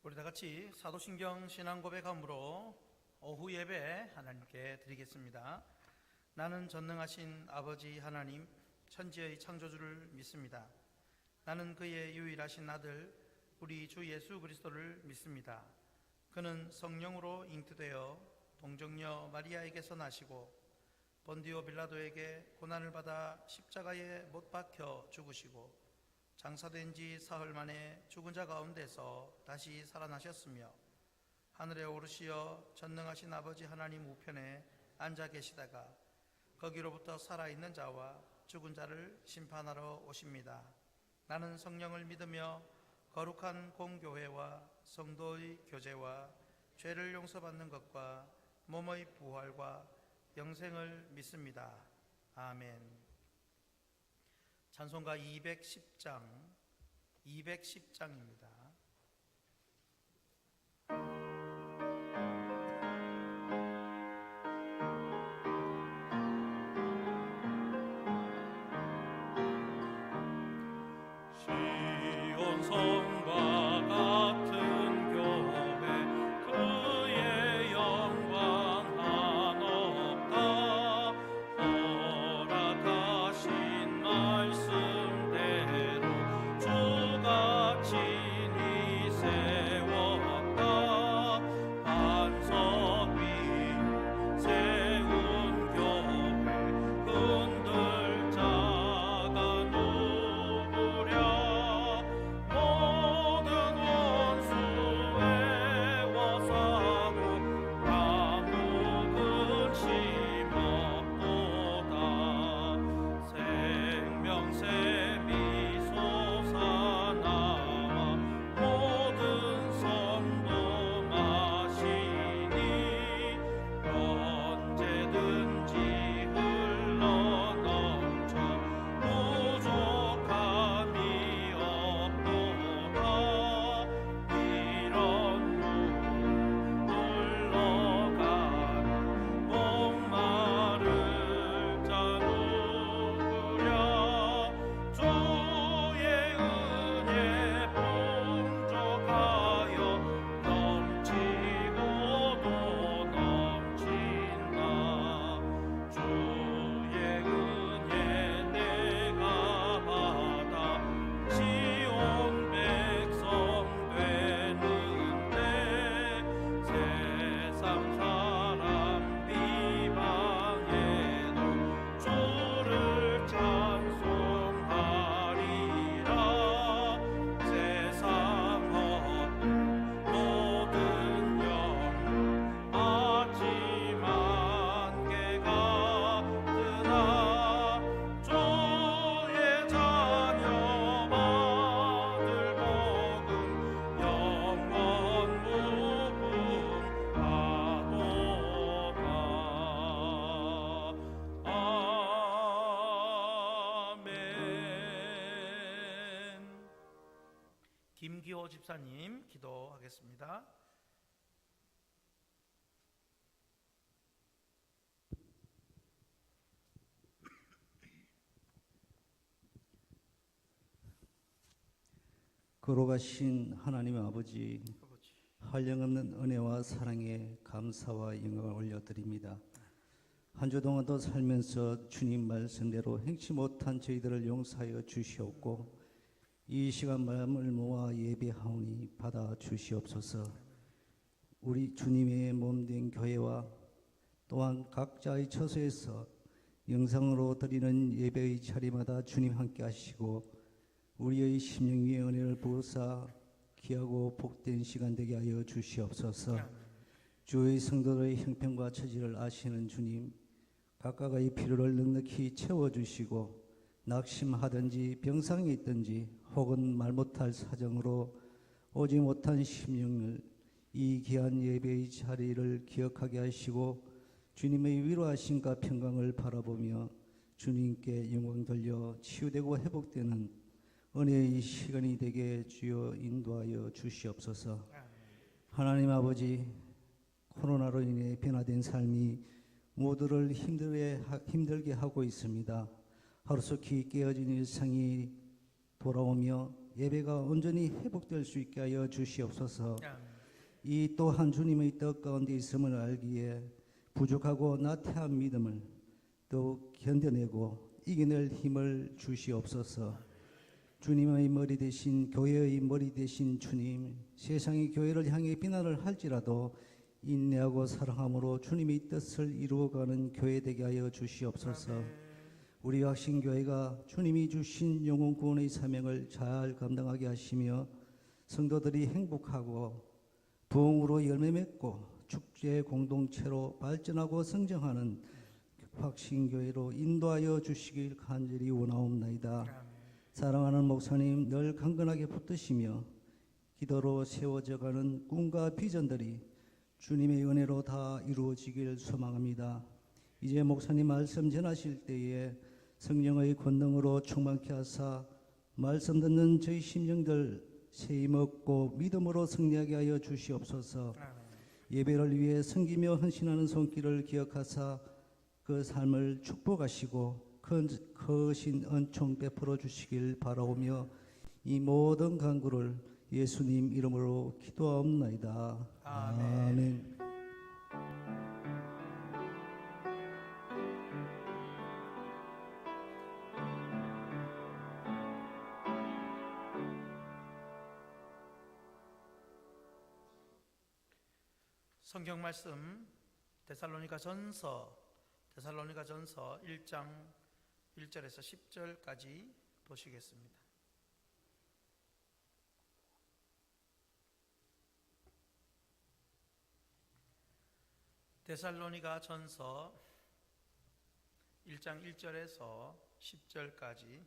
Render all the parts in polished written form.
우리 다 같이 사도신경 신앙 고백함으로 오후 예배 하나님께 드리겠습니다. 나는 전능하신 아버지 하나님, 천지의 창조주를 믿습니다. 나는 그의 유일하신 아들 우리 주 예수 그리스도를 믿습니다. 그는 성령으로 잉태되어 동정녀 마리아에게서 나시고 본디오 빌라도에게 고난을 받아 십자가에 못 박혀 죽으시고 장사된 지 사흘 만에 죽은 자 가운데서 다시 살아나셨으며 하늘에 오르시어 전능하신 아버지 하나님 우편에 앉아 계시다가 거기로부터 살아있는 자와 죽은 자를 심판하러 오십니다. 나는 성령을 믿으며 거룩한 공교회와 성도의 교제와 죄를 용서받는 것과 몸의 부활과 영생을 믿습니다. 아멘. 찬송가 210장입니다. 시온 성과 같은 교회 그의 영광 한없다. 허락하신 말씀대로 주가 친히 세웠다. 반석 위에 세운 교회 흔들 자가 누구랴. 모든 원수의 워사고 강국은 심었도다. 생명샘이 솟아나와 모든 성도 마시니 언제든지 흘러넘쳐 부족함이 없도다. 이런 물 흘러가는 목마를 자 누구랴. 주의 은혜 풍족하여 넘치고도 넘친다. 주의 은혜 내가 받아 시온 백성 되는데 세상 사람 비방해도 주를 찬송하리라. 세상 얻은 모든 영혼 아침 안개가 뜨나. 주의 자녀 아들 복음 영원 무궁하도다. 아멘. 김기호 집사님 기도하겠습니다. 거룩하신 하나님 아버지, 아버지, 한량없는 은혜와 사랑에 감사와 영광을 올려드립니다. 한 주 동안도 살면서 주님 말씀대로 행치 못한 저희들을 용서하여 주시옵고 이 시간 마음을 모아 예배하오니 받아 주시옵소서. 우리 주님의 몸된 교회와 또한 각자의 처소에서 영상으로 드리는 예배의 자리마다 주님 함께 하시고 우리의 심령 위에 은혜를 부으사 귀하고 복된 시간 되게 하여 주시옵소서. 주의 성도들의 형편과 처지를 아시는 주님, 각각의 필요를 넉넉히 채워주시고 낙심하든지 병상에 있든지 혹은 말 못할 사정으로 오지 못한 심령을 이 귀한 예배의 자리를 기억하게 하시고 주님의 위로하심과 평강을 바라보며 주님께 영광 돌려 치유되고 회복되는 은혜의 시간이 되게 주여 인도하여 주시옵소서. 하나님 아버지, 코로나로 인해 변화된 삶이 모두를 힘들게 하고 있습니다. 하루속히 깨어진 일상이 돌아오며 예배가 온전히 회복될 수 있게 하여 주시옵소서. 아멘. 이 또한 주님의 뜻 가운데 있음을 알기에 부족하고 나태한 믿음을 또 견뎌내고 이겨낼 힘을 주시옵소서. 주님의 머리 대신 교회의 머리 대신 주님, 세상이 교회를 향해 비난을 할지라도 인내하고 사랑함으로 주님의 뜻을 이루어가는 교회 되게 하여 주시옵소서. 우리 확신교회가 주님이 주신 영혼 구원의 사명을 잘 감당하게 하시며 성도들이 행복하고 부흥으로 열매 맺고 축제 공동체로 발전하고 성장하는 확신교회로 인도하여 주시길 간절히 원하옵나이다. 아멘. 사랑하는 목사님 늘 강건하게 붙드시며 기도로 세워져가는 꿈과 비전들이 주님의 은혜로 다 이루어지길 소망합니다. 이제 목사님 말씀 전하실 때에 성령의 권능으로 충만케 하사 말씀 듣는 저희 심령들 세임 얻고 믿음으로 승리하게 하여 주시옵소서. 아멘. 예배를 위해 섬기며 헌신하는 손길을 기억하사 그 삶을 축복하시고 크신 은총 베풀어 주시길 바라오며 이 모든 간구를 예수님 이름으로 기도하옵나이다. 아멘. 성경 말씀 데살로니가전서 1장 1절에서 10절까지 보시겠습니다. 데살로니가전서 1장 1절에서 10절까지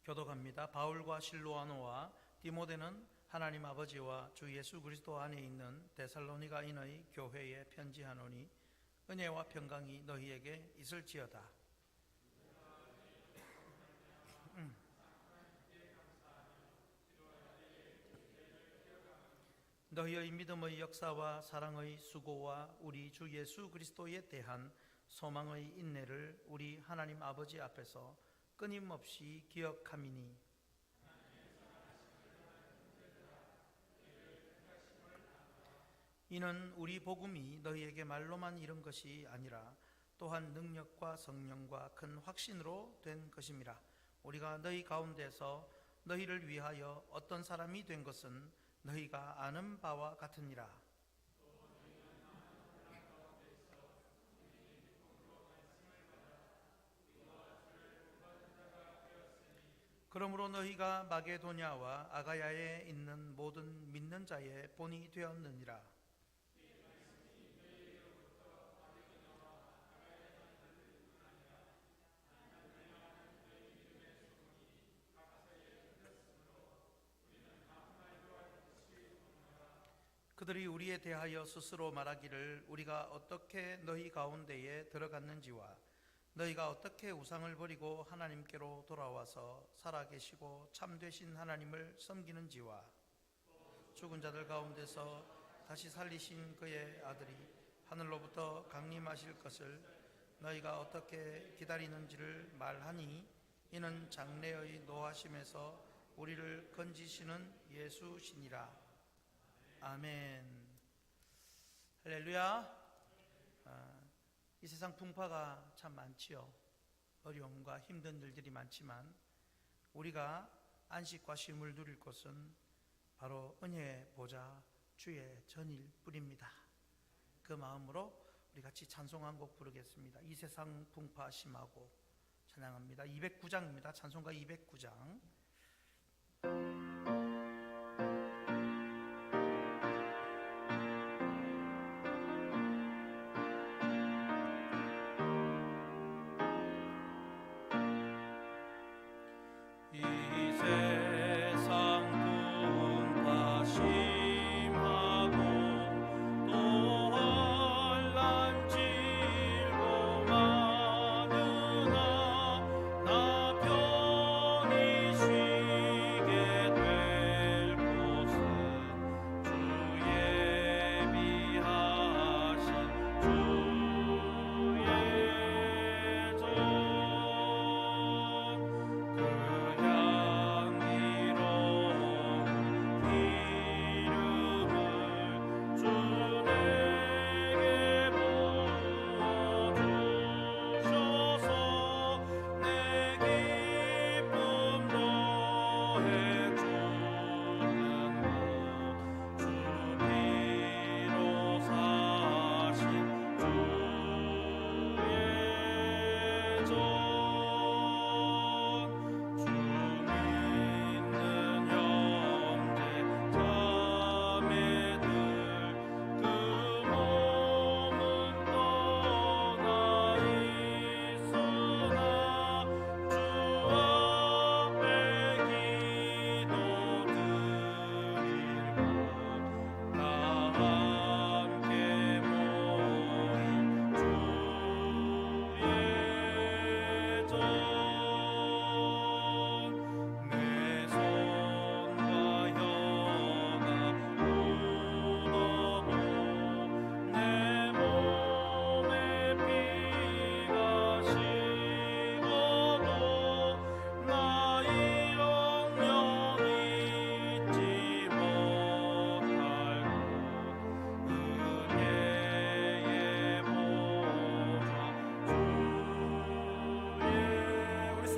교독합니다. 바울과 실로아노와 디모데는 하나님 아버지와 주 예수 그리스도 안에 있는 데살로니가인의 교회에 편지하노니 은혜와 평강이 너희에게 있을지어다. 너희의 믿음의 역사와 사랑의 수고와 우리 주 예수 그리스도에 대한 소망의 인내를 우리 하나님 아버지 앞에서 끊임없이 기억함이니 이는 우리 복음이 너희에게 말로만 이른 것이 아니라 또한 능력과 성령과 큰 확신으로 된 것임이라. 우리가 너희 가운데서 너희를 위하여 어떤 사람이 된 것은 너희가 아는 바와 같으니라. 그러므로 너희가 마게도냐와 아가야에 있는 모든 믿는 자의 본이 되었느니라. 그들이 우리에 대하여 스스로 말하기를 우리가 어떻게 너희 가운데에 들어갔는지와 너희가 어떻게 우상을 버리고 하나님께로 돌아와서 살아계시고 참되신 하나님을 섬기는지와 죽은 자들 가운데서 다시 살리신 그의 아들이 하늘로부터 강림하실 것을 너희가 어떻게 기다리는지를 말하니 이는 장래의 노하심에서 우리를 건지시는 예수시니라. 아멘. 할렐루야. 이 세상 풍파가 참 많지요. 어려움과 힘든 일들이 많지만 우리가 안식과 쉼을 누릴 곳은 바로 은혜의 보좌 주의 전일 뿐입니다. 그 마음으로 우리 같이 찬송 한 곡 부르겠습니다. 이 세상 풍파 심하고 찬양합니다. 209장입니다. 찬송가 209장. 나 편히 쉬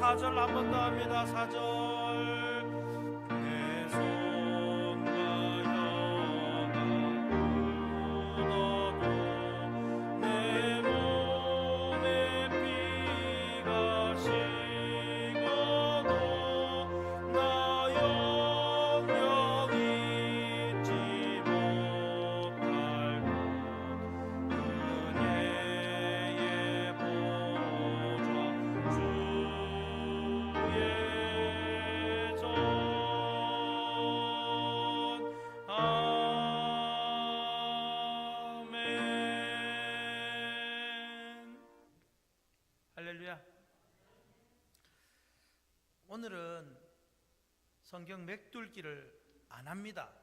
4절 한 번 더 합니다. 4절. 내 손과 혀가 굳어도 내 몸에 피가 식어도 나 영영 잊지 못할 은혜의 보좌 주의 전 아멘. 할렐루야. 오늘은 성경 맥돌기를 안 합니다.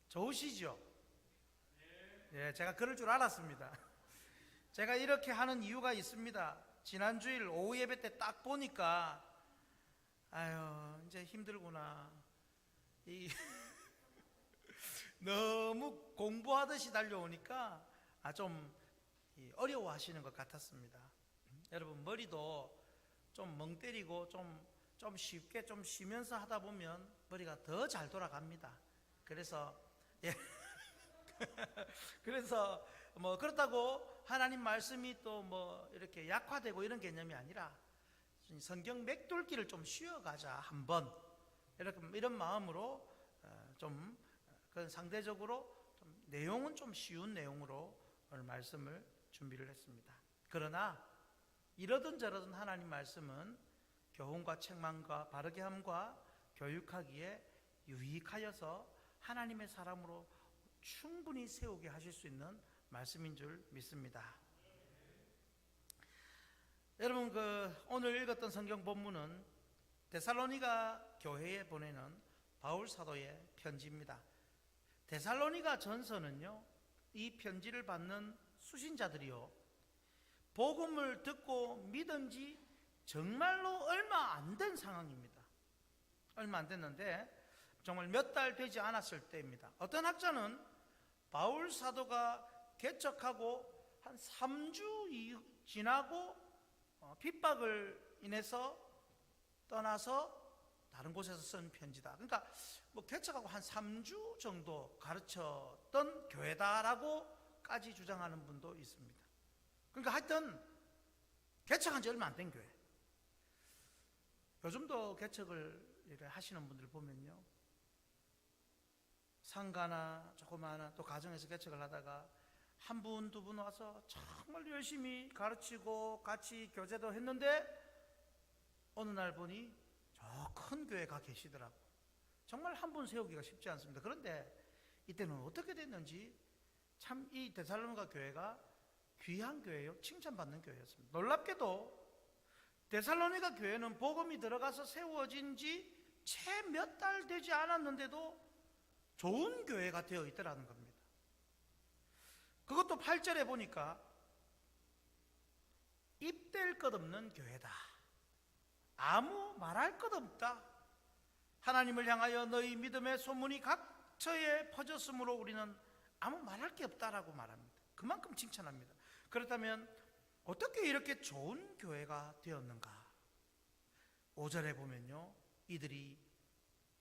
좋으시죠? 예, 제가 그럴 줄 알았습니다. 제가 이렇게 하는 이유가 있습니다. 지난주일 오후 예배 때 딱 보니까 아유 이제 힘들구나. 너무 공부하듯이 달려오니까 좀 어려워하시는 것 같았습니다. 여러분 머리도 좀 멍 때리고 좀 쉽게 좀 쉬면서 하다 보면 머리가 더 잘 돌아갑니다. 그래서 예. 그래서 뭐 그렇다고 하나님 말씀이 또 뭐 이렇게 약화되고 이런 개념이 아니라 성경 맥돌기를 좀 쉬어가자 한번 이렇게 이런 마음으로 좀 그런 상대적으로 좀 내용은 좀 쉬운 내용으로 오늘 말씀을 준비를 했습니다. 그러나 이러든 저러든 하나님 말씀은 교훈과 책망과 바르게 함과 교육하기에 유익하여서 하나님의 사람으로 충분히 세우게 하실 수 있는 말씀인 줄 믿습니다. 여러분 오늘 읽었던 성경 본문은 데살로니가 교회에 보내는 바울 사도의 편지입니다. 데살로니가 전서는요, 이 편지를 받는 수신자들이요, 복음을 듣고 믿은 지 정말로 얼마 안 된 상황입니다. 얼마 안 됐는데 정말 몇 달 되지 않았을 때입니다. 어떤 학자는 바울 사도가 개척하고 한 3주 지나고 핍박을 인해서 떠나서 다른 곳에서 쓴 편지다. 그러니까 뭐 개척하고 한 3주 정도 가르쳤던 교회다라고까지 주장하는 분도 있습니다. 그러니까 하여튼 개척한 지 얼마 안 된 교회. 요즘도 개척을 하시는 분들 보면요, 상가나 조그마한 또 가정에서 개척을 하다가 한 분, 두 분 와서 정말 열심히 가르치고 같이 교제도 했는데 어느 날 보니 저 큰 교회 가 계시더라고. 정말 한 분 세우기가 쉽지 않습니다. 그런데 이때는 어떻게 됐는지 참 이 데살로니가 교회가 귀한 교회요, 칭찬받는 교회였습니다. 놀랍게도 데살로니가 교회는 복음이 들어가서 세워진 지 채 몇 달 되지 않았는데도 좋은 교회가 되어 있더라는 겁니다. 그것도 8절에 보니까 입댈 것 없는 교회다. 아무 말할 것 없다. 하나님을 향하여 너희 믿음의 소문이 각처에 퍼졌으므로 우리는 아무 말할 게 없다라고 말합니다. 그만큼 칭찬합니다. 그렇다면 어떻게 이렇게 좋은 교회가 되었는가? 5절에 보면요, 이들이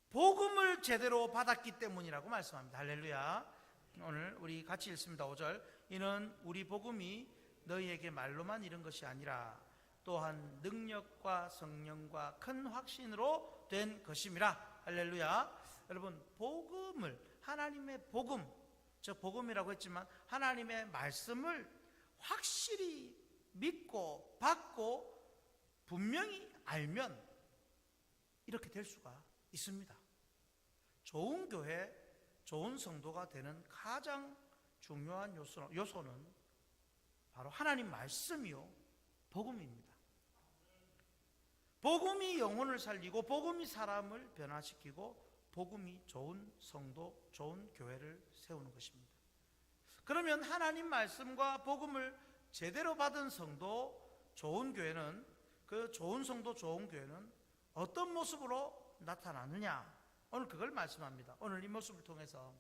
복음을 제대로 받았기 때문이라고 말씀합니다. 할렐루야. 오늘 우리 같이 읽습니다. 5절. 이는 우리 복음이 너희에게 말로만 이른 것이 아니라 또한 능력과 성령과 큰 확신으로 된 것임이라. 할렐루야. 여러분, 복음을, 하나님의 복음, 저 복음이라고 했지만 하나님의 말씀을 확실히 믿고 받고 분명히 알면 이렇게 될 수가 있습니다. 좋은 교회, 좋은 성도가 되는 가장 중요한 요소는 바로 하나님 말씀이요, 복음입니다. 복음이 영혼을 살리고 복음이 사람을 변화시키고 복음이 좋은 성도, 좋은 교회를 세우는 것입니다. 그러면 하나님 말씀과 복음을 제대로 받은 성도, 좋은 교회는, 그 좋은 성도, 좋은 교회는 어떤 모습으로 나타나느냐? 오늘 그걸 말씀합니다. 오늘 이 모습을 통해서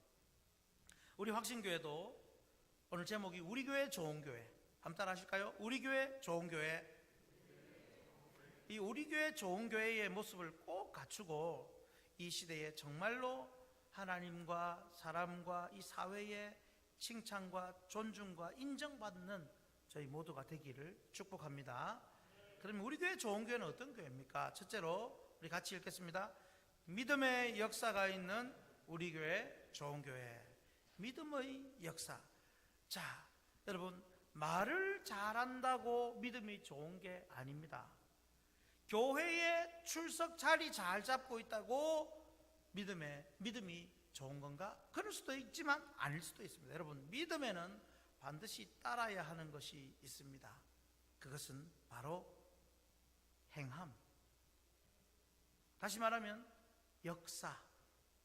우리 확신교회도 오늘 제목이 우리 교회 좋은 교회. 한번 따라 하실까요? 우리 교회 좋은 교회. 이 우리 교회 좋은 교회의 모습을 꼭 갖추고 이 시대에 정말로 하나님과 사람과 이 사회의 칭찬과 존중과 인정받는 저희 모두가 되기를 축복합니다. 그러면 우리 교회 좋은 교회는 어떤 교회입니까? 첫째로 우리 같이 읽겠습니다. 믿음의 역사가 있는 우리 교회 좋은 교회. 믿음의 역사. 자, 여러분, 말을 잘한다고 믿음이 좋은 게 아닙니다. 교회에 출석 자리 잘 잡고 있다고 믿음이 좋은 건가? 그럴 수도 있지만 아닐 수도 있습니다. 여러분, 믿음에는 반드시 따라야 하는 것이 있습니다. 그것은 바로 행함. 다시 말하면 역사.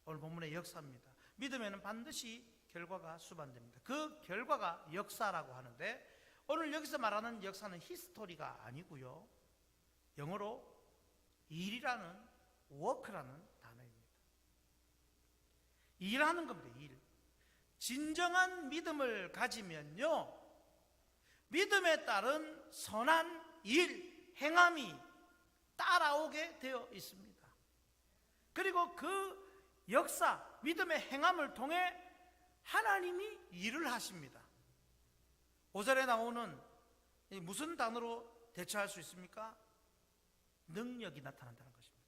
오늘 본문의 역사입니다. 믿음에는 반드시 결과가 수반됩니다. 그 결과가 역사라고 하는데, 오늘 여기서 말하는 역사는 히스토리가 아니고요, 영어로 일이라는, 워크라는 단어입니다. 일하는 겁니다. 일. 진정한 믿음을 가지면요, 믿음에 따른 선한 일, 행함이 따라오게 되어 있습니다. 그리고 그 역사, 믿음의 행함을 통해 하나님이 일을 하십니다. 5절에 나오는 무슨 단어로 대처할 수 있습니까? 능력이 나타난다는 것입니다.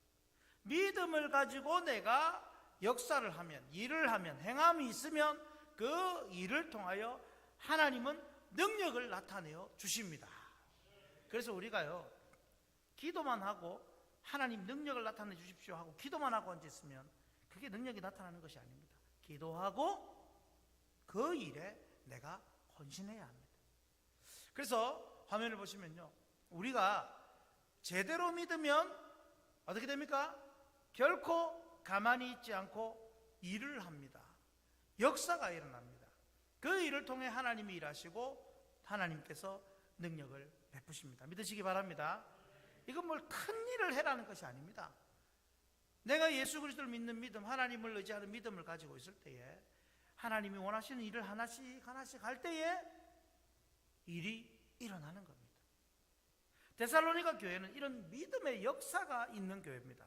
믿음을 가지고 내가 역사를 하면, 일을 하면, 행함이 있으면 그 일을 통하여 하나님은 능력을 나타내어 주십니다. 그래서 우리가요, 기도만 하고 하나님 능력을 나타내 주십시오 하고 기도만 하고 앉았으면 그게 능력이 나타나는 것이 아닙니다. 기도하고 그 일에 내가 헌신해야 합니다. 그래서 화면을 보시면요, 우리가 제대로 믿으면 어떻게 됩니까? 결코 가만히 있지 않고 일을 합니다. 역사가 일어납니다. 그 일을 통해 하나님이 일하시고 하나님께서 능력을 베푸십니다. 믿으시기 바랍니다. 이건 뭘 큰 일을 해라는 것이 아닙니다. 내가 예수 그리스도를 믿는 믿음, 하나님을 의지하는 믿음을 가지고 있을 때에 하나님이 원하시는 일을 하나씩 하나씩 할 때에 일이 일어나는 겁니다. 데살로니가 교회는 이런 믿음의 역사가 있는 교회입니다.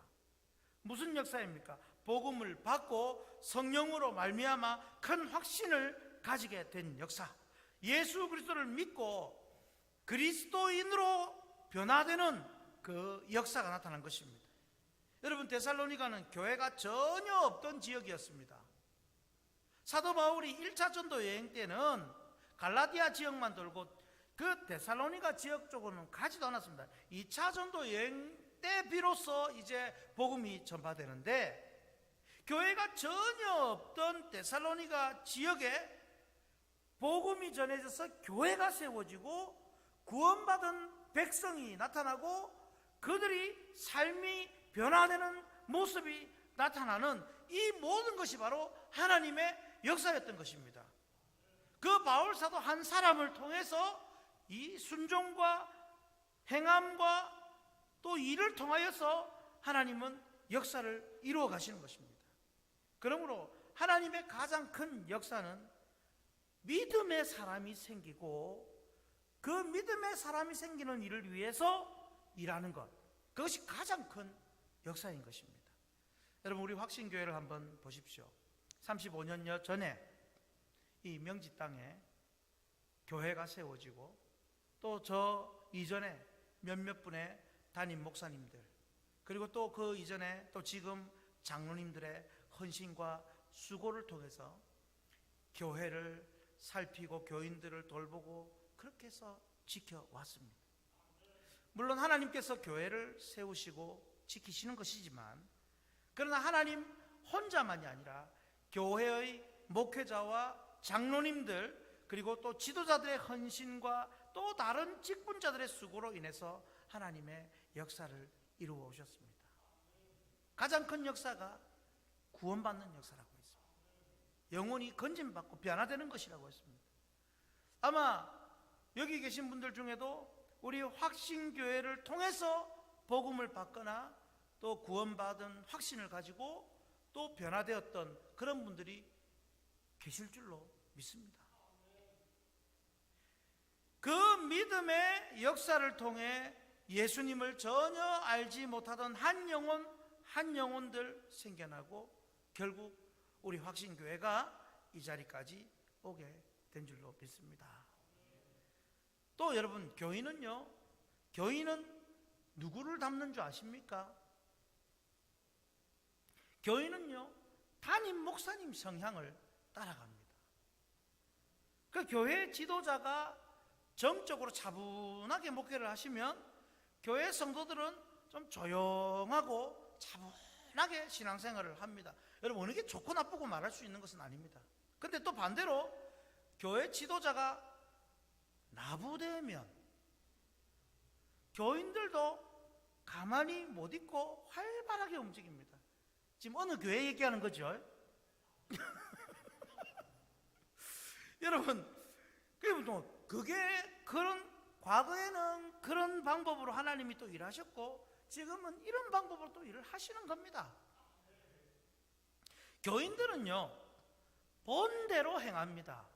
무슨 역사입니까? 복음을 받고 성령으로 말미암아 큰 확신을 가지게 된 역사. 예수 그리스도를 믿고 그리스도인으로 변화되는 그 역사가 나타난 것입니다. 여러분, 데살로니가는 교회가 전혀 없던 지역이었습니다. 사도 바울이 1차 전도 여행 때는 갈라디아 지역만 돌고 그 데살로니가 지역 쪽으로는 가지도 않았습니다. 2차 전도 여행 때 비로소 이제 복음이 전파되는데, 교회가 전혀 없던 데살로니가 지역에 복음이 전해져서 교회가 세워지고 구원받은 백성이 나타나고 그들이 삶이 변화되는 모습이 나타나는 이 모든 것이 바로 하나님의 역사였던 것입니다. 그 바울사도 한 사람을 통해서 이 순종과 행함과 또 일을 통하여서 하나님은 역사를 이루어 가시는 것입니다. 그러므로 하나님의 가장 큰 역사는 믿음의 사람이 생기고 그 믿음의 사람이 생기는 일을 위해서 일하는 것, 그것이 가장 큰 역사인 것입니다. 여러분, 우리 확신교회를 한번 보십시오. 35년여 전에 이 명지 땅에 교회가 세워지고 또 저 이전에 몇몇 분의 담임 목사님들, 그리고 또 그 이전에 또 지금 장로님들의 헌신과 수고를 통해서 교회를 살피고 교인들을 돌보고 그렇게 해서 지켜왔습니다. 물론 하나님께서 교회를 세우시고 지키시는 것이지만, 그러나 하나님 혼자만이 아니라 교회의 목회자와 장로님들, 그리고 또 지도자들의 헌신과 또 다른 직분자들의 수고로 인해서 하나님의 역사를 이루어 오셨습니다. 가장 큰 역사가 구원받는 역사라고 했습니다. 영혼이 건진받고 변화되는 것이라고 했습니다. 아마 여기 계신 분들 중에도 우리 확신교회를 통해서 복음을 받거나 또 구원받은 확신을 가지고 또 변화되었던 그런 분들이 계실 줄로 믿습니다. 그 믿음의 역사를 통해 예수님을 전혀 알지 못하던 한 영혼들 생겨나고 결국 우리 확신교회가 이 자리까지 오게 된 줄로 믿습니다. 또 여러분, 교인은 누구를 닮는 줄 아십니까? 교인은요, 담임 목사님 성향을 따라갑니다. 그 교회 지도자가 정적으로 차분하게 목회를 하시면 교회 성도들은 좀 조용하고 차분하게 신앙생활을 합니다. 여러분, 어느 게 좋고 나쁘고 말할 수 있는 것은 아닙니다. 근데 또 반대로 교회 지도자가 나부되면 교인들도 가만히 못 있고 활발하게 움직입니다. 지금 어느 교회 얘기하는 거죠? 여러분, 그게 과거에는 그런 방법으로 하나님이 또 일하셨고 지금은 이런 방법으로 또 일을 하시는 겁니다. 교인들은요, 본대로 행합니다.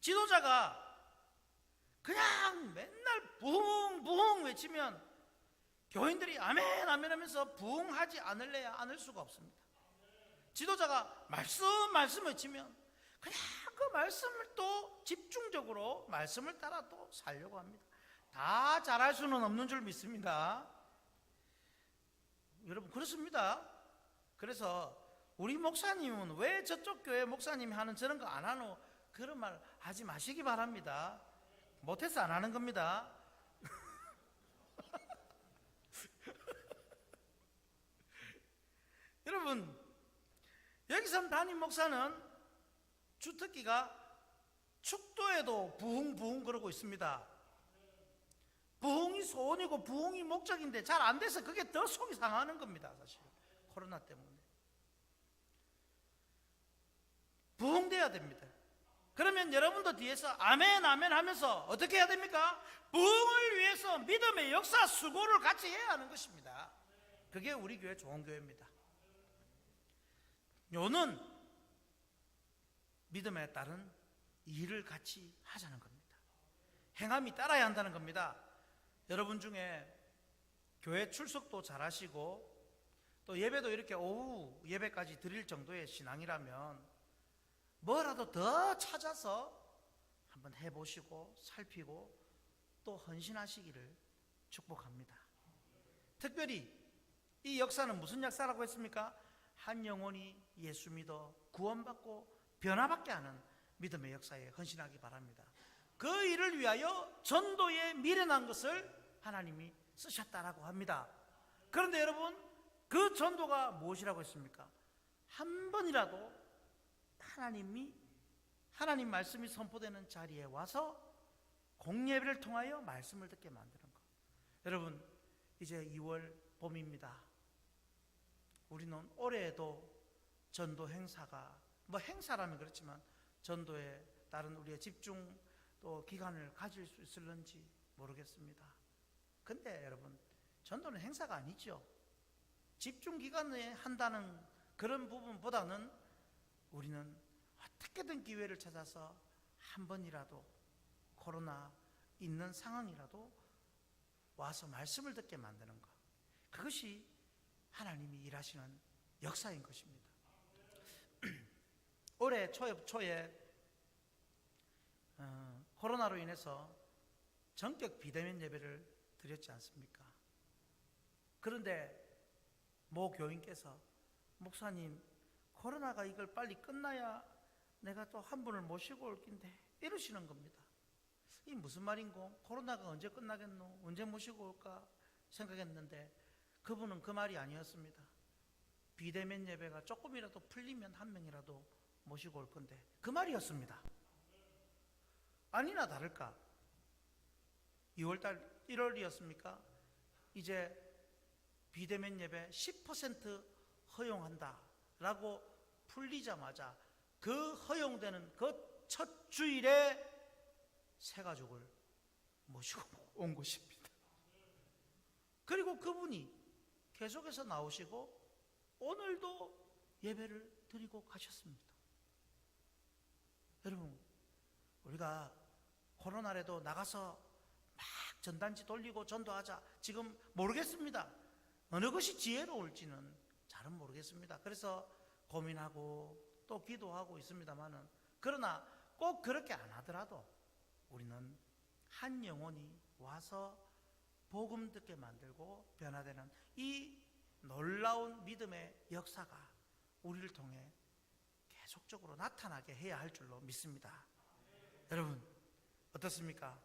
지도자가 그냥 맨날 부흥 외치면 교인들이 아멘 아멘 하면서 부흥하지 않을래야 않을 수가 없습니다. 지도자가 말씀 외치면 그냥 그 말씀을 또 집중적으로 말씀을 따라 또 살려고 합니다. 다 잘할 수는 없는 줄 믿습니다. 여러분, 그렇습니다. 그래서 우리 목사님은 왜 저쪽 교회 목사님이 하는 저런 거 안 하노? 그런 말 하지 마시기 바랍니다. 못해서 안 하는 겁니다. 여러분, 여기서 담임 목사는 주특기가 축도에도 부흥 그러고 있습니다. 부흥이 소원이고 부흥이 목적인데 잘 안 돼서 그게 더 속이 상하는 겁니다. 사실 코로나 때문에 부흥돼야 됩니다. 그러면 여러분도 뒤에서 아멘 아멘 하면서 어떻게 해야 됩니까? 부흥을 위해서 믿음의 역사 수고를 같이 해야 하는 것입니다. 그게 우리 교회 좋은 교회입니다. 요는 믿음에 따른 일을 같이 하자는 겁니다. 행함이 따라야 한다는 겁니다. 여러분 중에 교회 출석도 잘하시고 또 예배도 이렇게 오후 예배까지 드릴 정도의 신앙이라면 뭐라도 더 찾아서 한번 해보시고 살피고 또 헌신하시기를 축복합니다. 특별히 이 역사는 무슨 역사라고 했습니까? 한 영혼이 예수 믿어 구원받고 변화받게 하는 믿음의 역사에 헌신하기 바랍니다. 그 일을 위하여 전도에 미련한 것을 하나님이 쓰셨다라고 합니다. 그런데 여러분, 그 전도가 무엇이라고 했습니까? 한 번이라도 하나님 말씀이 선포되는 자리에 와서 공예배를 통하여 말씀을 듣게 만드는 것. 여러분, 이제 2월 봄입니다. 우리는 올해에도 전도 행사가 행사라면 그렇지만 전도에 따른 우리의 집중 또 기간을 가질 수 있을런지 모르겠습니다. 근데 여러분, 전도는 행사가 아니죠. 집중 기간에 한다는 그런 부분보다는 우리는 어떻게든 기회를 찾아서 한 번이라도 코로나 있는 상황이라도 와서 말씀을 듣게 만드는 것, 그것이 하나님이 일하시는 역사인 것입니다. 올해 초에 코로나로 인해서 전격 비대면 예배를 드렸지 않습니까? 그런데 모 교인께서 목사님, 코로나가 이걸 빨리 끝나야 내가 또 한 분을 모시고 올 낀데 이러시는 겁니다. 이게 무슨 말인고? 코로나가 언제 끝나겠노? 언제 모시고 올까 생각했는데 그분은 그 말이 아니었습니다. 비대면 예배가 조금이라도 풀리면 한 명이라도 모시고 올 건데 그 말이었습니다. 아니나 다를까 2월달 1월이었습니까? 이제 비대면 예배 10% 허용한다 라고 풀리자마자 그 허용되는 그 첫 주일에 새 가족을 모시고 온 것입니다. 그리고 그분이 계속해서 나오시고 오늘도 예배를 드리고 가셨습니다. 여러분, 우리가 코로나라도 나가서 막 전단지 돌리고 전도하자. 지금 모르겠습니다. 어느 것이 지혜로울지는 잘은 모르겠습니다. 그래서 고민하고 또 기도하고 있습니다만은, 그러나 꼭 그렇게 안 하더라도 우리는 한 영혼이 와서 복음 듣게 만들고 변화되는 이 놀라운 믿음의 역사가 우리를 통해 계속적으로 나타나게 해야 할 줄로 믿습니다. 여러분 어떻습니까?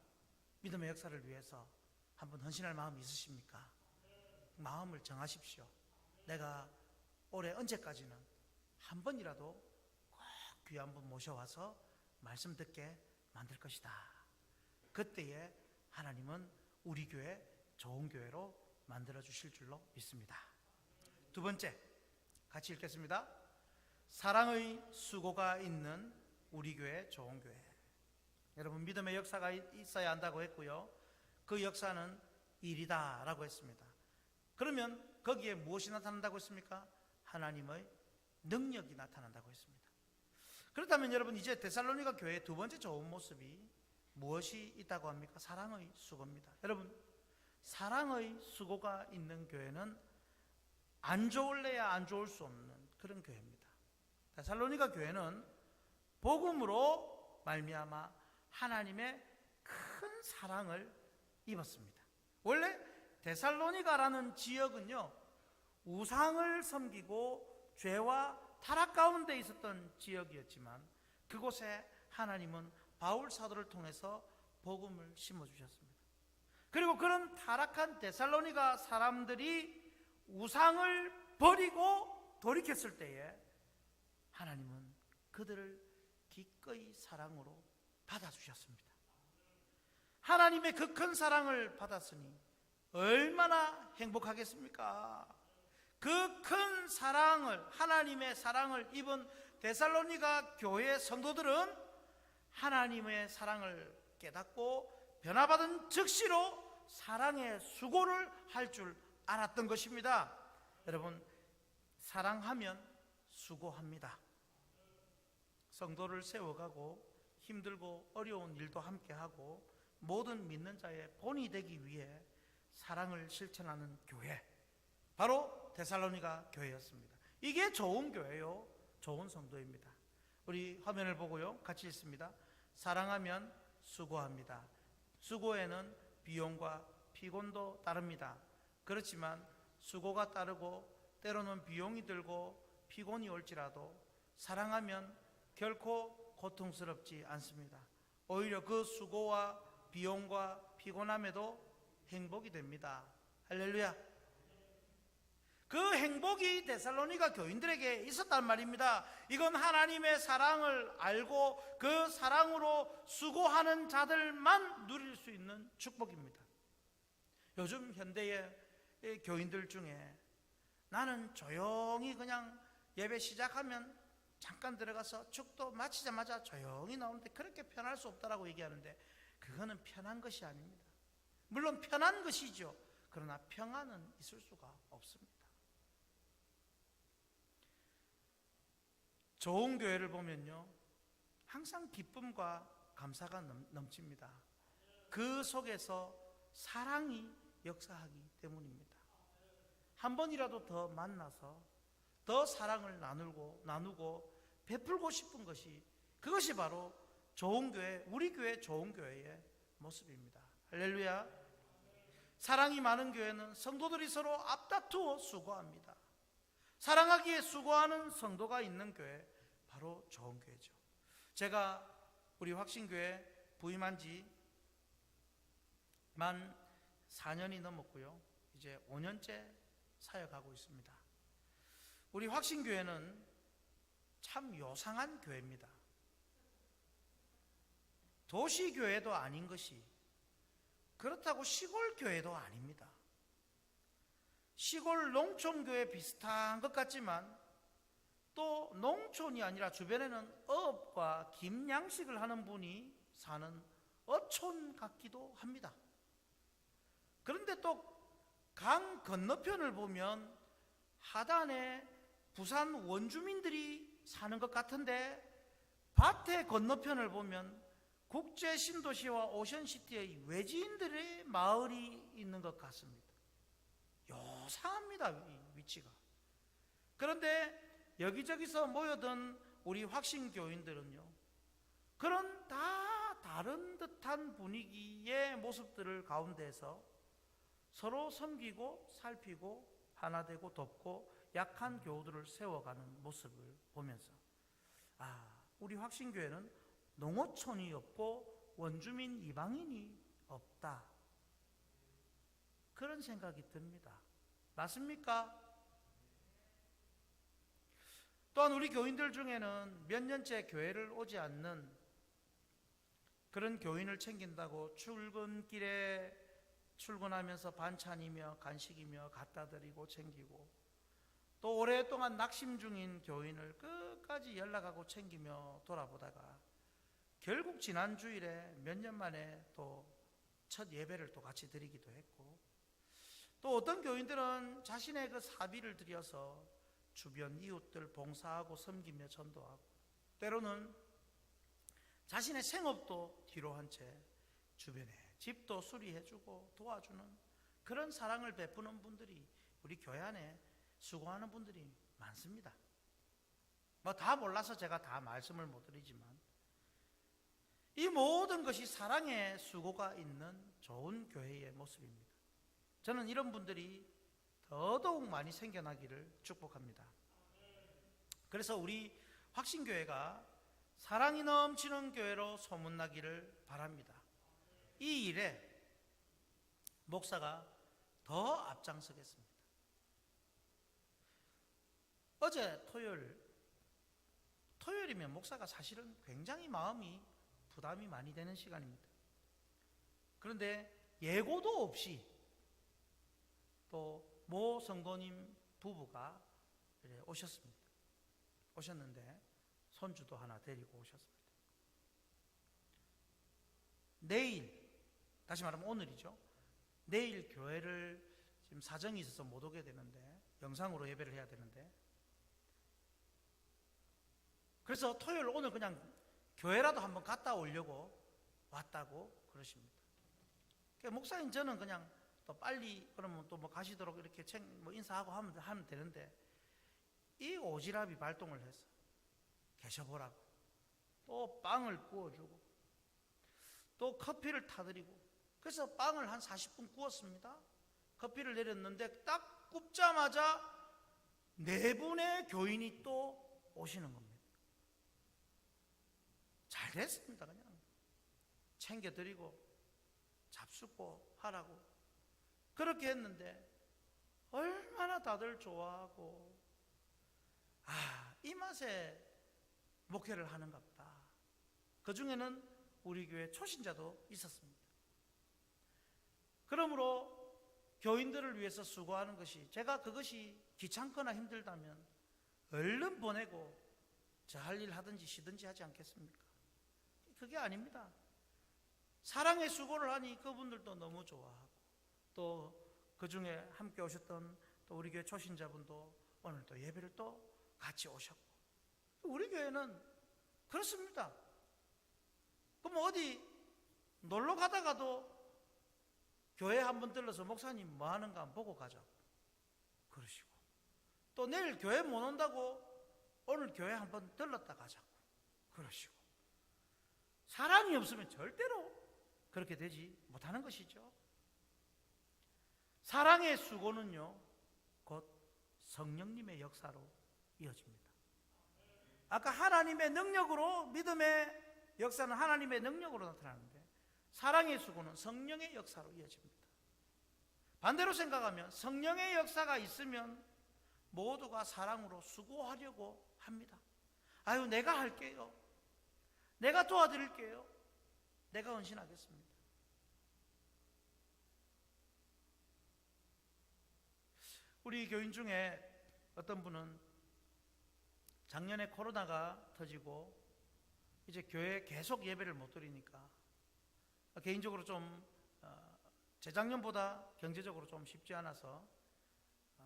믿음의 역사를 위해서 한번 헌신할 마음이 있으십니까? 마음을 정하십시오. 내가 올해 언제까지는 한 번이라도 꼭 귀 한 분 모셔와서 말씀 듣게 만들 것이다. 그때에 하나님은 우리 교회 좋은 교회로 만들어 주실 줄로 믿습니다. 두 번째, 같이 읽겠습니다. 사랑의 수고가 있는 우리 교회 좋은 교회. 여러분 믿음의 역사가 있어야 한다고 했고요, 그 역사는 일이다 라고 했습니다. 그러면 거기에 무엇이 나타난다고 했습니까? 하나님의 능력이 나타난다고 했습니다. 그렇다면 여러분 이제 데살로니가 교회의 두 번째 좋은 모습이 무엇이 있다고 합니까? 사랑의 수고입니다. 여러분 사랑의 수고가 있는 교회는 안 좋을래야 안 좋을 수 없는 그런 교회입니다. 데살로니가 교회는 복음으로 말미암아 하나님의 큰 사랑을 입었습니다. 원래 데살로니가라는 지역은요, 우상을 섬기고 죄와 타락 가운데 있었던 지역이었지만 그곳에 하나님은 바울 사도를 통해서 복음을 심어주셨습니다. 그리고 그런 타락한 데살로니가 사람들이 우상을 버리고 돌이켰을 때에 하나님은 그들을 기꺼이 사랑으로 받아주셨습니다. 하나님의 그 큰 사랑을 받았으니 얼마나 행복하겠습니까? 그 큰 사랑을, 하나님의 사랑을 입은 데살로니가 교회 성도들은 하나님의 사랑을 깨닫고 변화받은 즉시로 사랑의 수고를 할 줄 알았던 것입니다. 여러분 사랑하면 수고합니다. 성도를 세워가고 힘들고 어려운 일도 함께하고 모든 믿는 자의 본이 되기 위해 사랑을 실천하는 교회, 바로 데살로니가 교회였습니다. 이게 좋은 교회요, 좋은 성도입니다. 우리 화면을 보고요 같이 읽습니다. 사랑하면 수고합니다. 수고에는 비용과 피곤도 따릅니다. 그렇지만 수고가 따르고 때로는 비용이 들고 피곤이 올지라도 사랑하면 결코 고통스럽지 않습니다. 오히려 그 수고와 비용과 피곤함에도 행복이 됩니다. 할렐루야. 그 행복이 데살로니가 교인들에게 있었단 말입니다. 이건 하나님의 사랑을 알고 그 사랑으로 수고하는 자들만 누릴 수 있는 축복입니다. 요즘 현대의 교인들 중에 나는 조용히 그냥 예배 시작하면 잠깐 들어가서 축도 마치자마자 조용히 나오는데 그렇게 편할 수 없다라고 얘기하는데, 그거는 편한 것이 아닙니다. 물론 편한 것이죠. 그러나 평안은 있을 수가 없습니다. 좋은 교회를 보면요 항상 기쁨과 감사가 넘칩니다. 그 속에서 사랑이 역사하기 때문입니다. 한 번이라도 더 만나서 더 사랑을 나누고 베풀고 싶은 것이, 그것이 바로 좋은 교회, 우리 교회 좋은 교회의 모습입니다. 할렐루야. 사랑이 많은 교회는 성도들이 서로 앞다투어 수고합니다. 사랑하기에 수고하는 성도가 있는 교회, 바로 좋은 교회죠. 제가 우리 확신교회 부임한 지 만 4년이 넘었고요, 이제 5년째 사역하고 있습니다. 우리 확신교회는 참 요상한 교회입니다. 도시교회도 아닌 것이, 그렇다고 시골교회도 아닙니다. 시골 농촌교회 비슷한 것 같지만 또 농촌이 아니라 주변에는 어업과 김양식을 하는 분이 사는 어촌 같기도 합니다. 그런데 또 강 건너편을 보면 하단에 부산 원주민들이 사는 것 같은데 밭의 건너편을 보면 국제 신도시와 오션시티의 외지인들의 마을이 있는 것 같습니다. 요상합니다, 위치가. 그런데 여기저기서 모여든 우리 확신교인들은요, 그런 다 다른 듯한 분위기의 모습들을 가운데서 서로 섬기고 살피고 하나 되고 돕고 약한 교우들을 세워가는 모습을 보면서, 우리 확신교회는 농어촌이 없고 원주민 이방인이 없다, 그런 생각이 듭니다. 맞습니까? 또한 우리 교인들 중에는 몇 년째 교회를 오지 않는 그런 교인을 챙긴다고 출근길에 출근하면서 반찬이며 간식이며 갖다 드리고 챙기고, 또 오랫동안 낙심 중인 교인을 끝까지 연락하고 챙기며 돌아보다가 결국 지난 주일에 몇 년 만에 또 첫 예배를 또 같이 드리기도 했고, 또 어떤 교인들은 자신의 그 사비를 들여서 주변 이웃들 봉사하고 섬기며 전도하고, 때로는 자신의 생업도 뒤로 한 채 주변에 집도 수리해주고 도와주는 그런 사랑을 베푸는 분들이 우리 교회 안에 수고하는 분들이 많습니다. 뭐 다 몰라서 제가 다 말씀을 못 드리지만, 이 모든 것이 사랑의 수고가 있는 좋은 교회의 모습입니다. 저는 이런 분들이 더더욱 많이 생겨나기를 축복합니다. 그래서 우리 확신교회가 사랑이 넘치는 교회로 소문나기를 바랍니다. 이 일에 목사가 더 앞장서겠습니다. 어제 토요일이면 목사가 사실은 굉장히 마음이 부담이 많이 되는 시간입니다. 그런데 예고도 없이 또 모 성도님 부부가 오셨는데 손주도 하나 데리고 오셨습니다. 내일, 다시 말하면 오늘이죠. 내일 교회를 지금 사정이 있어서 못 오게 되는데, 영상으로 예배를 해야 되는데, 그래서 토요일 오늘 그냥 교회라도 한번 갔다 오려고 왔다고 그러십니다. 그러니까 목사님, 저는 그냥 또 빨리 그러면 또 뭐 가시도록 이렇게 뭐 인사하고 하면 되는데, 이 오지랖이 발동을 해서 계셔보라고 또 빵을 구워주고 또 커피를 타드리고, 그래서 빵을 한 40분 구웠습니다. 커피를 내렸는데 딱 굽자마자 4분의 교인이 또 오시는 겁니다. 잘 됐습니다. 그냥 챙겨드리고 잡수고 하라고 그렇게 했는데, 얼마나 다들 좋아하고, 이 맛에 목회를 하는갑다. 그 중에는 우리 교회 초신자도 있었습니다. 그러므로 교인들을 위해서 수고하는 것이, 제가 그것이 귀찮거나 힘들다면 얼른 보내고 저 할 일 하든지 쉬든지 하지 않겠습니까? 그게 아닙니다. 사랑의 수고를 하니 그분들도 너무 좋아하고, 또 그 중에 함께 오셨던 또 우리 교회 초신자분도 오늘 또 예배를 또 같이 오셨고, 우리 교회는 그렇습니다. 그럼 어디 놀러 가다가도 교회 한번 들러서 목사님 뭐 하는가 한번 보고 가자고 그러시고, 또 내일 교회 못 온다고 오늘 교회 한번 들렀다 가자고 그러시고, 사랑이 없으면 절대로 그렇게 되지 못하는 것이죠. 사랑의 수고는요, 곧 성령님의 역사로 이어집니다. 아까 하나님의 능력으로, 믿음의 역사는 하나님의 능력으로 나타나는데, 사랑의 수고는 성령의 역사로 이어집니다. 반대로 생각하면 성령의 역사가 있으면 모두가 사랑으로 수고하려고 합니다. 내가 할게요, 내가 도와드릴게요, 내가 헌신하겠습니다. 우리 교인 중에 어떤 분은 작년에 코로나가 터지고 이제 교회에 계속 예배를 못 드리니까 개인적으로 좀 재작년보다 경제적으로 좀 쉽지 않아서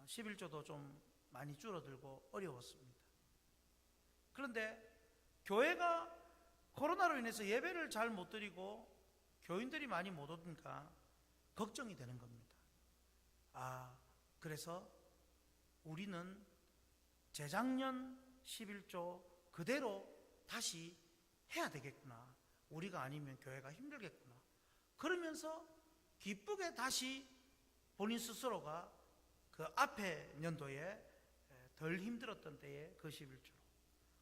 11조도 좀 많이 줄어들고 어려웠습니다. 그런데 교회가 코로나로 인해서 예배를 잘 못 드리고 교인들이 많이 못 오니까 걱정이 되는 겁니다. 그래서 우리는 재작년 11조 그대로 다시 해야 되겠구나. 우리가 아니면 교회가 힘들겠구나. 그러면서 기쁘게 다시 본인 스스로가 그 앞에 연도에 덜 힘들었던 때에 그 11조로.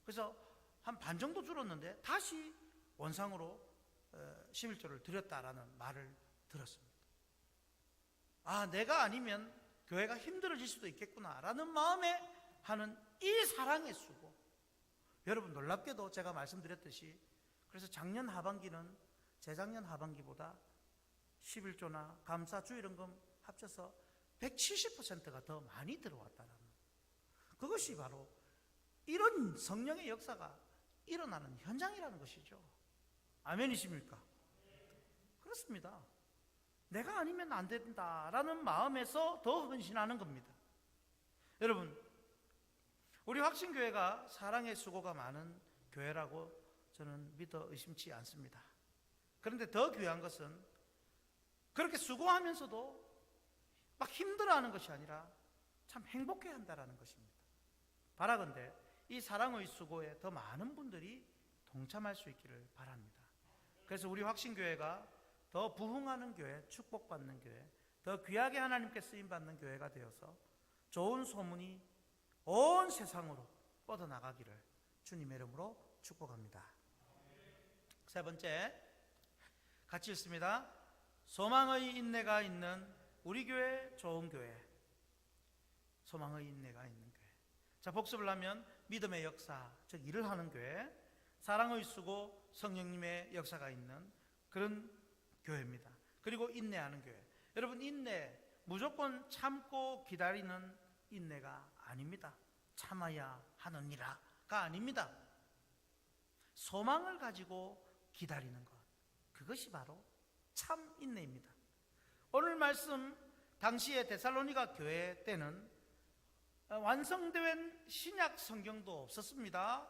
그래서 한 반 정도 줄었는데 다시 원상으로 11조를 드렸다라는 말을 들었습니다. 내가 아니면 교회가 힘들어질 수도 있겠구나라는 마음에 하는 이 사랑의 수고. 여러분, 놀랍게도 제가 말씀드렸듯이 그래서 작년 하반기는 재작년 하반기보다 11조나 감사 주일헌금 합쳐서 170%가 더 많이 들어왔다는, 그것이 바로 이런 성령의 역사가 일어나는 현장이라는 것이죠. 아멘이십니까? 그렇습니다. 내가 아니면 안 된다라는 마음에서 더 헌신하는 겁니다. 여러분, 우리 확신교회가 사랑의 수고가 많은 교회라고 저는 믿어 의심치 않습니다. 그런데 더 귀한 것은 그렇게 수고하면서도 막 힘들어하는 것이 아니라 참 행복해한다라는 것입니다. 바라건대 이 사랑의 수고에 더 많은 분들이 동참할 수 있기를 바랍니다. 그래서 우리 확신교회가 더 부흥하는 교회, 축복받는 교회, 더 귀하게 하나님께 쓰임받는 교회가 되어서 좋은 소문이 온 세상으로 뻗어나가기를 주님의 이름으로 축복합니다. 세 번째, 같이 읽습니다. 소망의 인내가 있는 우리 교회, 좋은 교회. 소망의 인내가 있는 교회. 자, 복습을 하면 믿음의 역사, 즉 일을 하는 교회, 사랑의 수고, 성령님의 역사가 있는 그런 교회입니다. 그리고 인내하는 교회. 여러분, 인내 무조건 참고 기다리는 인내가 아닙니다. 참아야 하느니라가 아닙니다. 소망을 가지고 기다리는 것, 그것이 바로 참 인내입니다. 오늘 말씀 당시의 데살로니가 교회 때는 완성된 신약 성경도 없었습니다.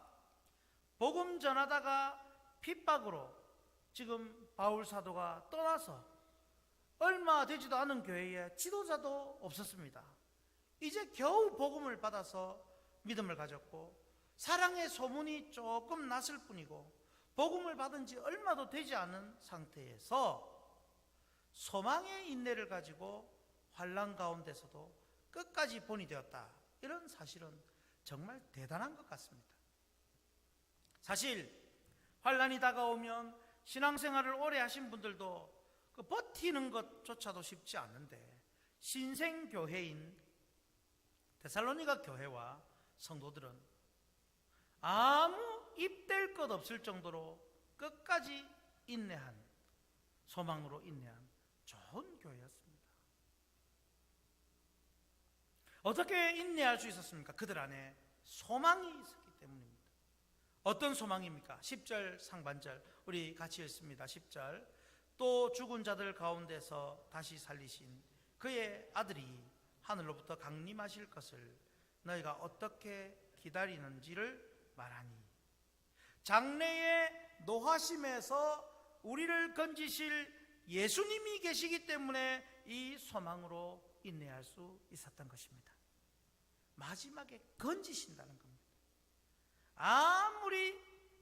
복음 전하다가 핍박으로 지금 바울 사도가 떠나서 얼마 되지도 않은 교회에 지도자도 없었습니다. 이제 겨우 복음을 받아서 믿음을 가졌고 사랑의 소문이 조금 났을 뿐이고 복음을 받은 지 얼마도 되지 않은 상태에서 소망의 인내를 가지고 환난 가운데서도 끝까지 본이 되었다. 이런 사실은 정말 대단한 것 같습니다. 사실 환난이 다가오면 신앙생활을 오래 하신 분들도 그 버티는 것조차도 쉽지 않은데 신생교회인 데살로니가 교회와 성도들은 아무 입댈 것 없을 정도로 끝까지 인내한, 소망으로 인내한 좋은 교회였습니다. 어떻게 인내할 수 있었습니까? 그들 안에 소망이 있었기 때문입니다. 어떤 소망입니까? 10절 상반절 우리 같이 읽습니다. 10절, 또 죽은 자들 가운데서 다시 살리신 그의 아들이 하늘로부터 강림하실 것을 너희가 어떻게 기다리는지를 말하니, 장래의 노하심에서 우리를 건지실 예수님이 계시기 때문에 이 소망으로 인내할 수 있었던 것입니다. 마지막에 건지신다는 겁니다. 아무리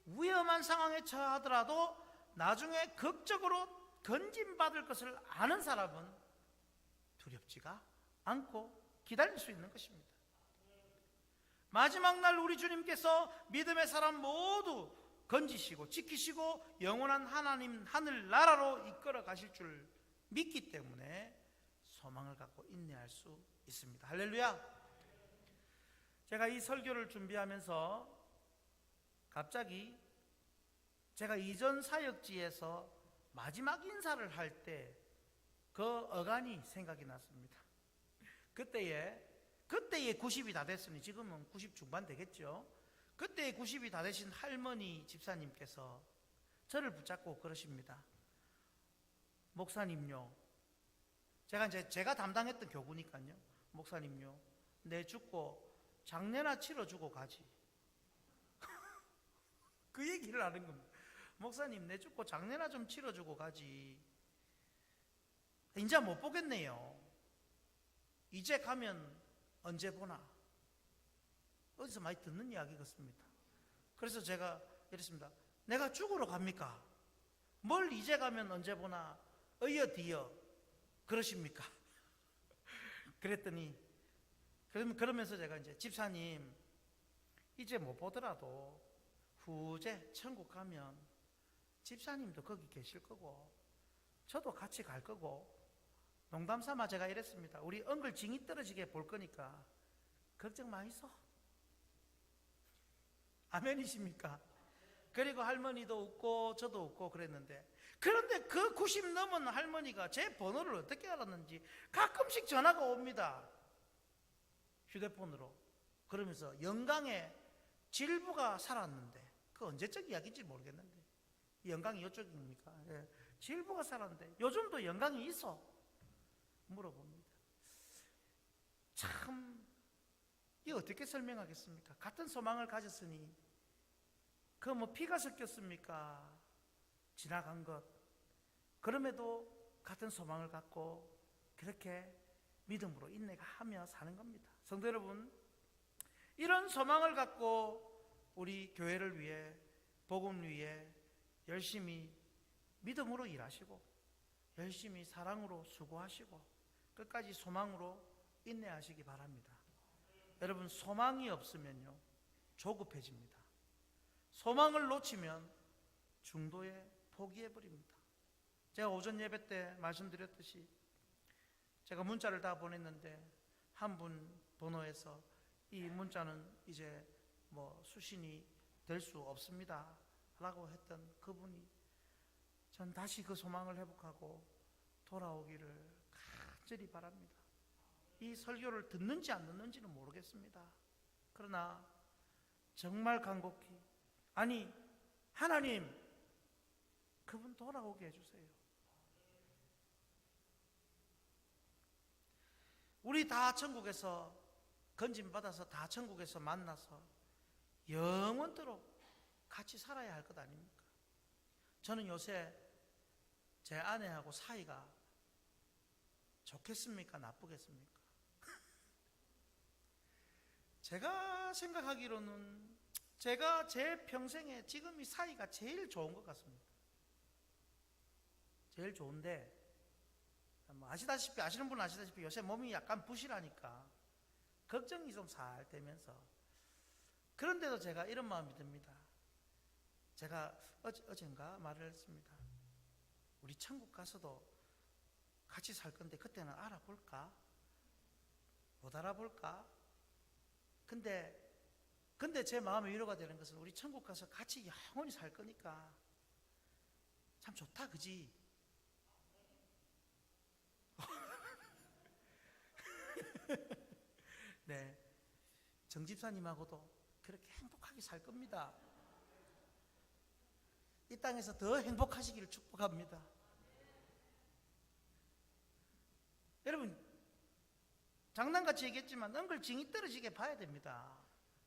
위험한 상황에 처하더라도 나중에 극적으로 건진받을 것을 아는 사람은 두렵지가 않고 기다릴 수 있는 것입니다. 마지막 날 우리 주님께서 믿음의 사람 모두 건지시고 지키시고 영원한 하나님 하늘나라로 이끌어 가실 줄 믿기 때문에 소망을 갖고 인내할 수 있습니다. 할렐루야. 제가 이 설교를 준비하면서 갑자기 제가 이전 사역지에서 마지막 인사를 할 때 그 어간이 생각이 났습니다. 그때에 90이 다 됐으니 지금은 90 중반 되겠죠. 그때에 90이 다 되신 할머니 집사님께서 저를 붙잡고 그러십니다. 목사님요, 제가 담당했던 교구니까요. 목사님요, 내 죽고 장례나 치러주고 가지. 그 얘기를 하는 겁니다. 목사님 내 죽고 장례나 좀 치러주고 가지. 이제 못 보겠네요. 이제 가면 언제 보나. 어디서 많이 듣는 이야기 같습니다. 그래서 제가 이랬습니다. 내가 죽으러 갑니까? 뭘 이제 가면 언제 보나 어여디여 그러십니까? 그랬더니 그러면서 제가 이제 집사님 이제 못 보더라도 후제 천국 가면 집사님도 거기 계실 거고 저도 같이 갈 거고 농담 삼아 제가 이랬습니다. 우리 엉글 징이 떨어지게 볼 거니까 걱정 마이소. 아멘이십니까? 그리고 할머니도 웃고 저도 웃고 그랬는데, 그런데 그 90 넘은 할머니가 제 번호를 어떻게 알았는지 가끔씩 전화가 옵니다. 휴대폰으로. 그러면서 영광에 질부가 살았는데, 그 언제적 이야기인지 모르겠는데 영광이 이쪽입니까? 예. 질부가 살았는데 요즘도 영광이 있어? 물어봅니다. 참 이 어떻게 설명하겠습니까? 같은 소망을 가졌으니 그 뭐 피가 섞였습니까? 지나간 것. 그럼에도 같은 소망을 갖고 그렇게 믿음으로 인내하며 사는 겁니다. 성도 여러분, 이런 소망을 갖고 우리 교회를 위해, 복음을 위해 열심히 믿음으로 일하시고 열심히 사랑으로 수고하시고 끝까지 소망으로 인내하시기 바랍니다. 여러분, 소망이 없으면요 조급해집니다. 소망을 놓치면 중도에 포기해버립니다. 제가 오전 예배 때 말씀드렸듯이 제가 문자를 다 보냈는데 한 분 번호에서 이 문자는 이제 뭐 수신이 될 수 없습니다 라고 했던 그분이 전 다시 그 소망을 회복하고 돌아오기를 간절히 바랍니다. 이 설교를 듣는지 안 듣는지는 모르겠습니다. 그러나 정말 간곡히, 아니 하나님 그분 돌아오게 해주세요. 우리 다 천국에서 건진받아서 다 천국에서 만나서 영원토록 같이 살아야 할 것 아닙니까? 저는 요새 제 아내하고 사이가 좋겠습니까? 나쁘겠습니까? 제가 생각하기로는 제가 제 평생에 지금 이 사이가 제일 좋은 것 같습니다. 제일 좋은데 뭐 아시다시피, 아시는 분은 아시다시피 요새 몸이 약간 부실하니까 걱정이 좀 살 되면서, 그런데도 제가 이런 마음이 듭니다. 제가 어젠가 말을 했습니다. 우리 천국 가서도 같이 살 건데 그때는 알아볼까? 못 알아볼까? 근데 제 마음의 위로가 되는 것은 우리 천국 가서 같이 영원히 살 거니까 참 좋다, 그지? 네, 정 집사님하고도 그렇게 행복하게 살 겁니다. 이 땅에서 더 행복하시기를 축복합니다. 여러분, 장난같이 얘기했지만 엉글징이 떨어지게 봐야 됩니다.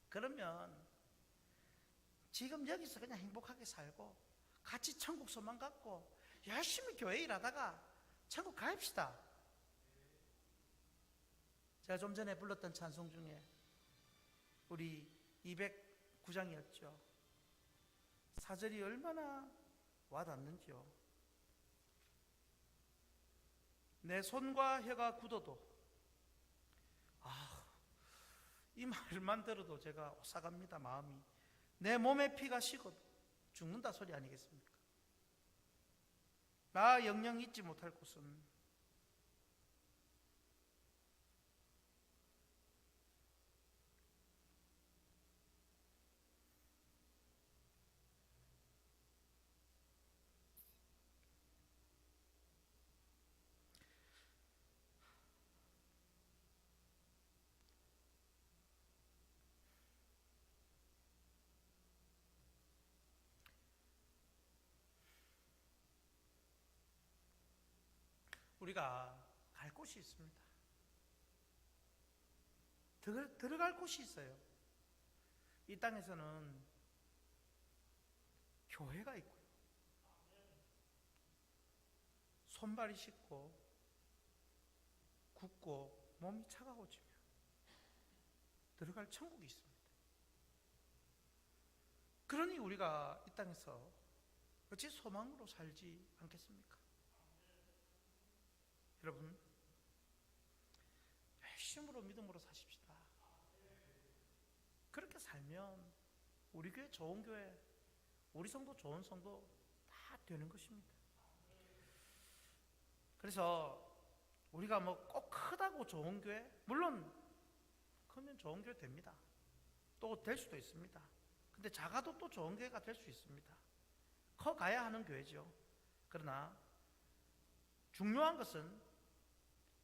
그러면 지금 여기서 그냥 행복하게 살고 같이 천국 소망 갖고 열심히 교회 일하다가 천국 가입시다. 제가 좀 전에 불렀던 찬송 중에 우리 209장이었죠. 사절이 얼마나 와닿는지요. 내 손과 혀가 굳어도, 이 말만 들어도 제가 오싹합니다. 마음이. 내 몸의 피가 식어도 죽는다 소리 아니겠습니까? 나 영영 잊지 못할 곳은 우리가 갈 곳이 있습니다. 들어갈 곳이 있어요. 이 땅에서는 교회가 있고요, 손발이 씻고 굳고 몸이 차가워지면 들어갈 천국이 있습니다. 그러니 우리가 이 땅에서 어찌 소망으로 살지 않겠습니까? 여러분, 열심으로 믿음으로 사십시다. 그렇게 살면 우리 교회 좋은 교회, 우리 성도 좋은 성도 다 되는 것입니다. 그래서 우리가 뭐 꼭 크다고 좋은 교회, 물론 크면 좋은 교회 됩니다. 또 될 수도 있습니다. 근데 작아도 또 좋은 교회가 될 수 있습니다. 커가야 하는 교회죠. 그러나 중요한 것은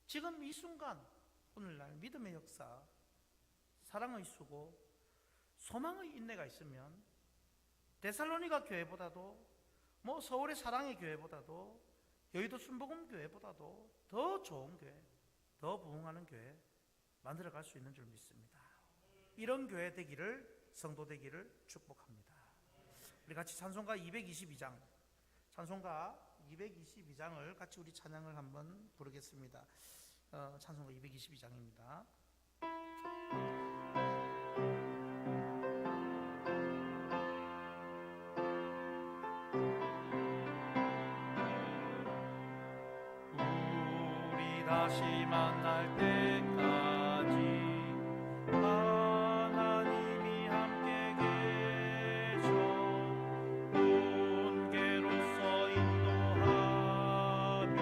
지금 이 순간, 오늘날 믿음의 역사, 사랑의 수고, 소망의 인내가 있으면 데살로니가 교회보다도 뭐 서울의 사랑의 교회보다도 여의도 순복음 교회보다도 더 좋은 교회, 더 부흥하는 교회 만들어갈 수 있는 줄 믿습니다. 이런 교회 되기를, 성도 되기를 축복합니다. 우리 같이 찬송가 222장, 찬송가 222장을 같이 우리 찬양을 한번 부르겠습니다. 찬송가 222장입니다. 우리 다시 만날 때까지 하나님이 함께 계셔 온계로서 인도하며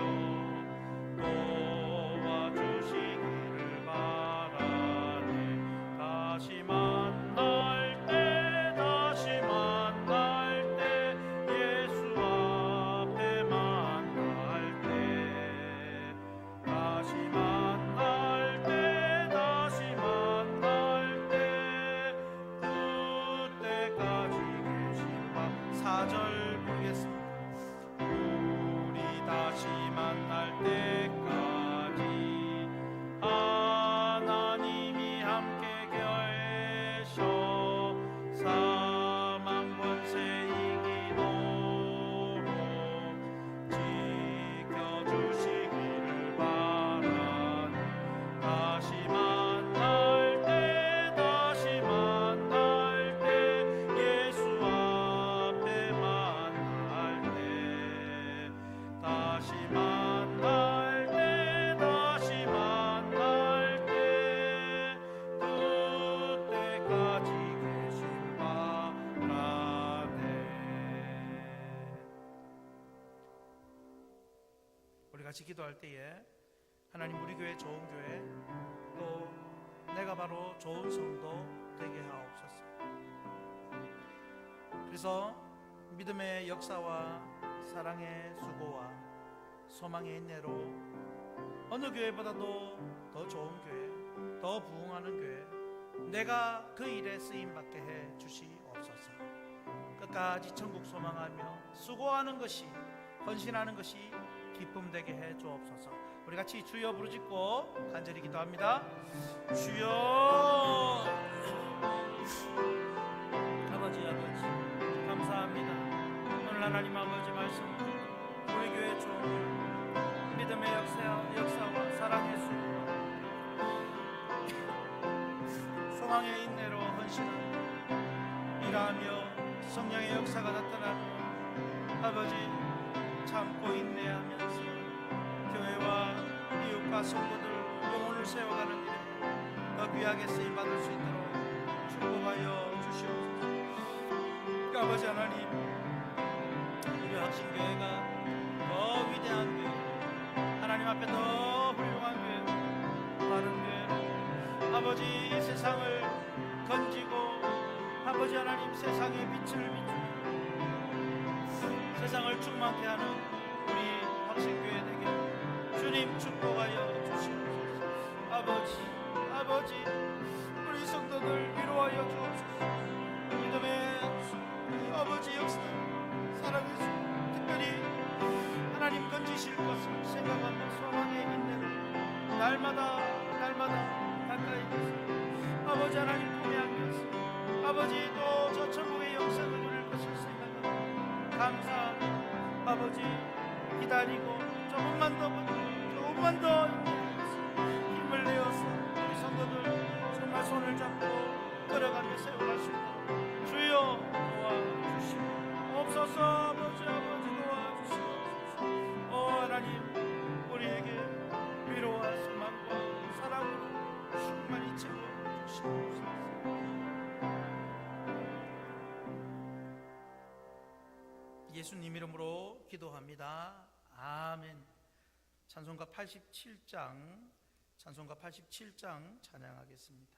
도와주시기를 바라네. 다시 만날 때, 다시 만날 때, 예수 앞에 만날 때, 다시 만날 때, 다시 만날 때, 그때까지 계신 바. 4절 부르겠습니다. 우리 다시 만날 때까지 하나님이 함께 계셔 사망 권세 이기도록 지켜주시기를 바라네. 다시 만날 때, 다시 만날 때, 예수 앞에 만날 때, 다시 만날 때, 다시 만날 때, 그때까지 계신 바라네. 우리 같이 기도할 때에 하나님, 우리 교회 좋은 교회, 또 내가 바로 좋은 성도 되게 하옵소서. 그래서 믿음의 역사와 사랑의 수고와 소망의 인내로 어느 교회보다도 더 좋은 교회, 더 부흥하는 교회, 내가 그 일에 쓰임받게 해 주시옵소서. 끝까지 천국 소망하며 수고하는 것이, 헌신하는 것이 기쁨 되게 해 주옵소서. 우리 같이 주여 부르짖고 간절히 기도합니다. 주여. 아버지, 아버지 감사합니다. 오늘 하나님 아버지 말씀, 우리 교회 좋은 믿음의 역사와 사랑의 수, 소망의 인내로 헌신을 일하며 성령의 역사가 나타나는 아버지, 참고 인내하면서 교회와 이웃과 성도들 영혼을 세워가는 일에 더 귀하게 쓰임받을 수 있도록 축복하여 주시옵소서. 아버지 하나님, 우리 학신교회가 더 위대한 교회, 하나님 앞에 더 훌륭한 교회, 바른 교회, 아버지 이 세상을 건지고 아버지 하나님 세상의 빛을 비추고 세상을 충만케 하는 우리 학신교회 되게 주님 축복하여 주시옵소서. 아버지, 아버지 우리 성도들 위로하여 주옵소서. 믿음의 아버지 역사, 사랑의 주, 특별히 하나님 건지실 것을 생각하며 소망의 인내를 날마다 가까이 계세요. 아버지 하나님 품에 안겨서 아버지 또 저 천국의 영생을 누릴 것을 생각하며 감사하며 아버지 기다리고 조금만 더 힘을 내어서 우리 성도들 정말 손을 잡고 걸어가며 세워갈 수 있도록 주여 도와주시옵소서. 아버지 도와주시옵소서. 하나님 우리에게 위로와 소망과 사랑으로 충만히 채워주시옵소서. 예수님 이름으로 기도합니다. 아멘. 찬송가 87장 찬양하겠습니다.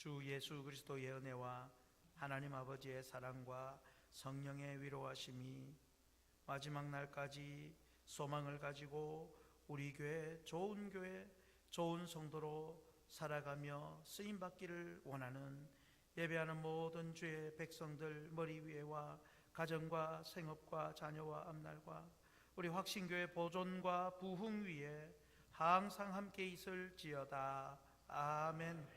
주 예수 그리스도의 은혜와 하나님 아버지의 사랑과 성령의 위로하심이 마지막 날까지 소망을 가지고 우리 교회, 좋은 성도로 살아가며 쓰임받기를 원하는 예배하는 모든 주의 백성들 머리 위에와 가정과 생업과 자녀와 앞날과 우리 확신교회 보존과 부흥 위에 항상 함께 있을지어다. 아멘.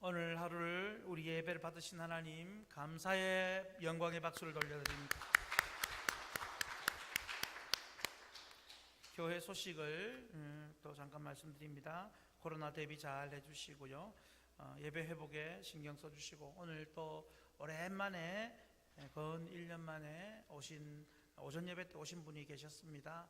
오늘 하루를 우리 예배를 받으신 하나님 감사의 영광의 박수를 돌려드립니다. 교회 소식을 또 잠깐 말씀드립니다. 코로나 대비 잘 해주시고요. 예배 회복에 신경 써주시고 오늘 또 오랜만에 건 1년 만에 오신 오전 예배 때 오신 분이 계셨습니다.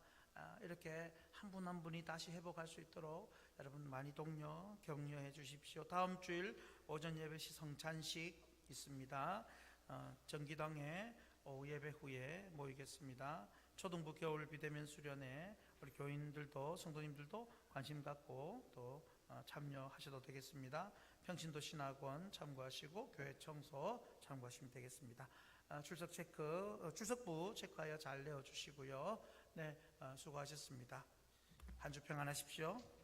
이렇게 한 분 한 분이 다시 회복할 수 있도록 여러분 많이 독려 격려해 주십시오. 다음 주일 오전 예배 시 성찬식 있습니다. 정기당에 오후 예배 후에 모이겠습니다. 초등부 겨울 비대면 수련회 우리 교인들도 성도님들도 관심 갖고 또 참여하셔도 되겠습니다. 평신도 신학원 참고하시고 교회 청소 참고하시면 되겠습니다. 출석 체크, 출석부 체크하여 잘 내어주시고요. 네, 수고하셨습니다. 한 주 평안하십시오.